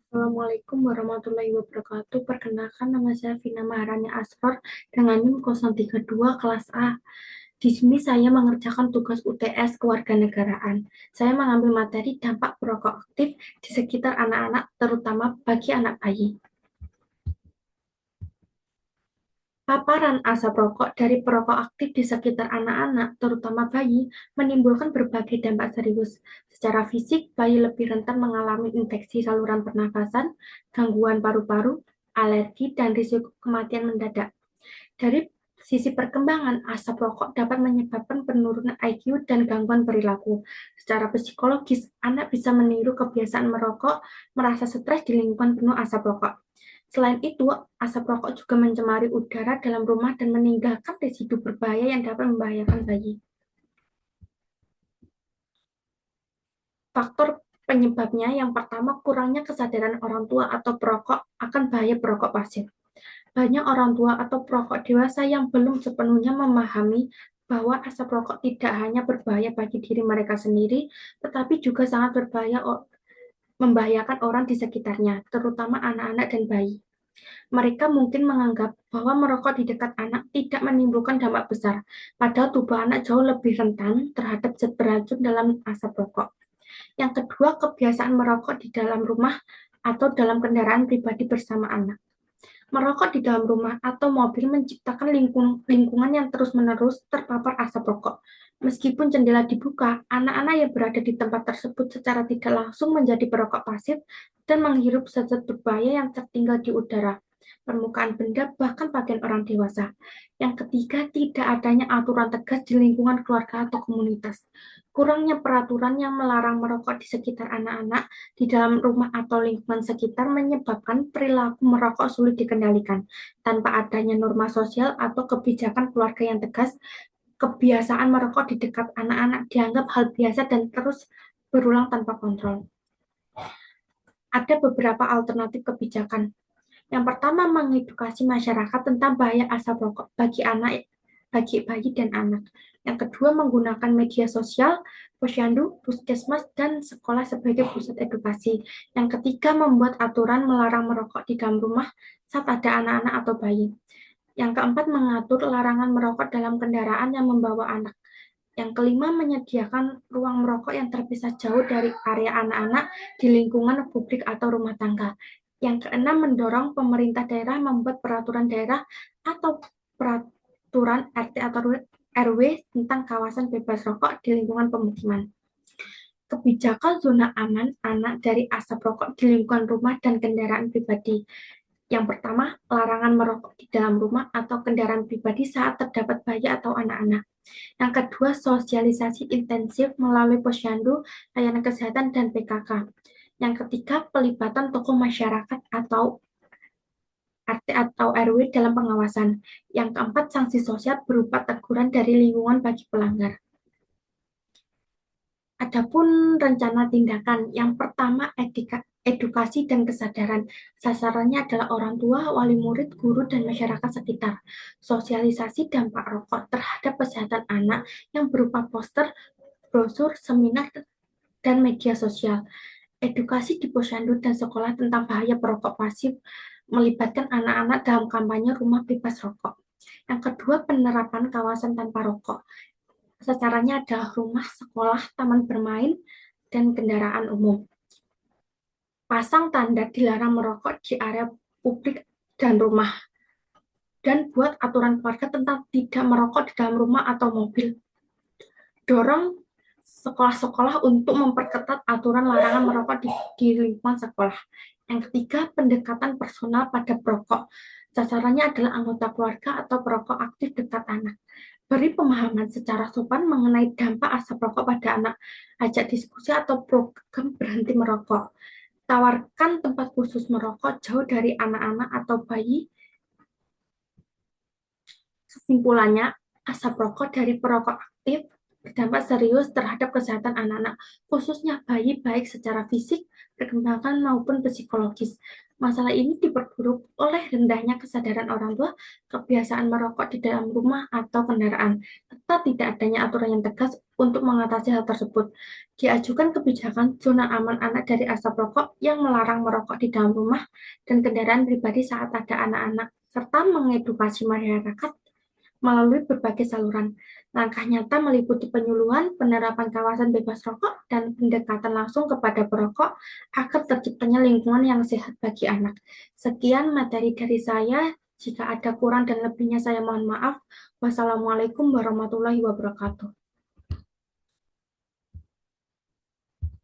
Assalamualaikum warahmatullahi wabarakatuh. Perkenalkan, nama saya Vina Maharani Asfar dengan NIM 032 kelas A. Di sini saya mengerjakan tugas UTS kewarganegaraan. Saya mengambil materi dampak perokok aktif di sekitar anak-anak, terutama bagi anak bayi. Paparan asap rokok dari perokok aktif di sekitar anak-anak, terutama bayi, menimbulkan berbagai dampak serius. Secara fisik, bayi lebih rentan mengalami infeksi saluran pernafasan, gangguan paru-paru, alergi, dan risiko kematian mendadak. Dari sisi perkembangan, asap rokok dapat menyebabkan penurunan IQ dan gangguan perilaku. Secara psikologis, anak bisa meniru kebiasaan merokok, merasa stres di lingkungan penuh asap rokok. Selain itu, asap rokok juga mencemari udara dalam rumah dan meninggalkan residu berbahaya yang dapat membahayakan bayi. Faktor penyebabnya yang pertama, kurangnya kesadaran orang tua atau perokok akan bahaya perokok pasif. Banyak orang tua atau perokok dewasa yang belum sepenuhnya memahami bahwa asap rokok tidak hanya berbahaya bagi diri mereka sendiri, tetapi juga sangat berbahaya membahayakan orang di sekitarnya, terutama anak-anak dan bayi. Mereka mungkin menganggap bahwa merokok di dekat anak tidak menimbulkan dampak besar, padahal tubuh anak jauh lebih rentan terhadap zat beracun dalam asap rokok. Yang kedua, kebiasaan merokok di dalam rumah atau dalam kendaraan pribadi bersama anak. Merokok di dalam rumah atau mobil menciptakan lingkungan yang terus-menerus terpapar asap rokok. Meskipun jendela dibuka, anak-anak yang berada di tempat tersebut secara tidak langsung menjadi perokok pasif dan menghirup zat-zat berbahaya yang tertinggal di udara, permukaan benda, bahkan pakaian orang dewasa. Yang ketiga, tidak adanya aturan tegas di lingkungan keluarga atau komunitas. Kurangnya peraturan yang melarang merokok di sekitar anak-anak di dalam rumah atau lingkungan sekitar menyebabkan perilaku merokok sulit dikendalikan. Tanpa adanya norma sosial atau kebijakan keluarga yang tegas, kebiasaan merokok di dekat anak-anak dianggap hal biasa dan terus berulang tanpa kontrol. Ada beberapa alternatif kebijakan. Yang pertama, mengedukasi masyarakat tentang bahaya asap rokok bagi bayi dan anak. Yang kedua, menggunakan media sosial, posyandu, puskesmas, dan sekolah sebagai pusat edukasi. Yang ketiga, membuat aturan melarang merokok di dalam rumah saat ada anak-anak atau bayi. Yang keempat, mengatur larangan merokok dalam kendaraan yang membawa anak. Yang kelima, menyediakan ruang merokok yang terpisah jauh dari area anak-anak di lingkungan publik atau rumah tangga. Yang keenam, mendorong pemerintah daerah membuat peraturan daerah atau peraturan RT atau RW tentang kawasan bebas rokok di lingkungan pemukiman. Kebijakan zona aman anak dari asap rokok di lingkungan rumah dan kendaraan pribadi. Yang pertama, larangan merokok di dalam rumah atau kendaraan pribadi saat terdapat bayi atau anak-anak. Yang kedua, sosialisasi intensif melalui posyandu, layanan kesehatan, dan PKK. Yang ketiga, pelibatan tokoh masyarakat atau RT atau RW dalam pengawasan. Yang keempat, sanksi sosial berupa teguran dari lingkungan bagi pelanggar. Adapun rencana tindakan, yang pertama edukasi dan kesadaran. Sasarannya adalah orang tua, wali murid, guru, dan masyarakat sekitar. Sosialisasi dampak rokok terhadap kesehatan anak yang berupa poster, brosur, seminar, dan media sosial. Edukasi di posyandu dan sekolah tentang bahaya perokok pasif melibatkan anak-anak dalam kampanye rumah bebas rokok. Yang kedua, penerapan kawasan tanpa rokok. Sasarannya adalah rumah, sekolah, taman bermain, dan kendaraan umum. Pasang tanda dilarang merokok di area publik dan rumah. Dan buat aturan keluarga tentang tidak merokok di dalam rumah atau mobil. Dorong sekolah-sekolah untuk memperketat aturan larangan merokok di lingkungan sekolah. Yang ketiga, pendekatan personal pada perokok. Sasarannya adalah anggota keluarga atau perokok aktif dekat anak. Beri pemahaman secara sopan mengenai dampak asap rokok pada anak. Ajak diskusi atau program berhenti merokok. Tawarkan tempat khusus merokok jauh dari anak-anak atau bayi. Kesimpulannya, asap rokok dari perokok aktif berdampak serius terhadap kesehatan anak-anak, khususnya bayi, baik secara fisik, perkembangan maupun psikologis. Masalah ini diperburuk oleh rendahnya kesadaran orang tua, kebiasaan merokok di dalam rumah atau kendaraan, serta tidak adanya aturan yang tegas untuk mengatasi hal tersebut. Diajukan kebijakan zona aman anak dari asap rokok yang melarang merokok di dalam rumah dan kendaraan pribadi saat ada anak-anak, serta mengedukasi masyarakat melalui berbagai saluran. Langkah nyata meliputi penyuluhan, penerapan kawasan bebas rokok, dan pendekatan langsung kepada perokok agar terciptanya lingkungan yang sehat bagi anak. Sekian materi dari saya. Jika ada kurang dan lebihnya saya mohon maaf. Wassalamualaikum warahmatullahi wabarakatuh.